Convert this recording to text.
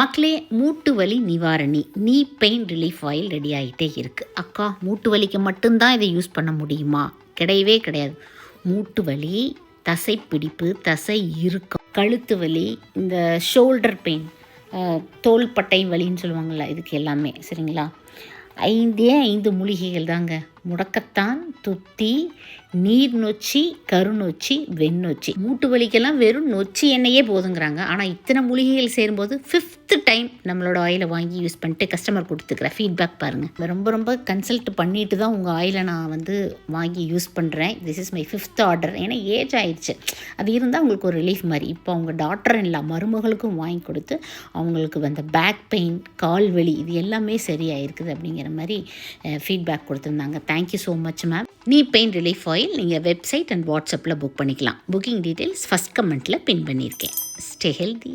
மக்களே, மூட்டு வலி நிவாரணி நீ பெயின் ரிலீஃப் ஆயில் ரெடி ஆகிட்டே இருக்குது. அக்கா, மூட்டு வலிக்கு மட்டும்தான் இதை யூஸ் பண்ண முடியுமா? கிடையவே கிடையாது. மூட்டு வலி, தசை பிடிப்பு, தசை இறுக்கம், கழுத்து வலி, இந்த ஷோல்டர் பெயின், தோள்பட்டை வலின்னு சொல்லுவாங்கள்ல, இதுக்கு எல்லாமே சரிங்களா. 5 மூலிகைகள் தாங்க. முடக்கத்தான், துத்தி, நீர் நொச்சி, கருநொச்சி, வெண்ணொச்சி. மூட்டு வலிக்கெல்லாம் வெறும் நொச்சி எண்ணெயே போதுங்கிறாங்க. ஆனால் இத்தனை மூலிகைகள் சேரும்போது 5th டைம் நம்மளோட ஆயிலை வாங்கி யூஸ் பண்ணிட்டு கஸ்டமர் கொடுத்துக்கிற ஃபீட்பேக் பாருங்கள். ரொம்ப கன்சல்ட் பண்ணிட்டு தான் உங்கள் ஆயிலை நான் வாங்கி யூஸ் பண்ணுறேன். This is my 5th order. ஏன்னா ஏஜ் ஆயிடுச்சு. அது இருந்தால் உங்களுக்கு ஒரு ரிலீஃப் மாதிரி. இப்போ அவங்க டாக்டர் இல்லை, மருமகளுக்கும் வாங்கி கொடுத்து அவங்களுக்கு அந்த பேக் பெயின், கால் வலி இது எல்லாமே சரியாயிருக்குது அப்படிங்கிற மாதிரி ஃபீட்பேக் கொடுத்துருந்தாங்க. Thank you so much ma'am. நீ பெயின் ரிலீஃப் ஆயில் நீங்கள் வெப்சைட் அண்ட் வாட்ஸ்அப்பில் புக் பண்ணிக்கலாம். புக்கிங் டீட்டெயில்ஸ் ஃபஸ்ட் கமெண்ட்டில் பின் பண்ணியிருக்கேன். Stay healthy.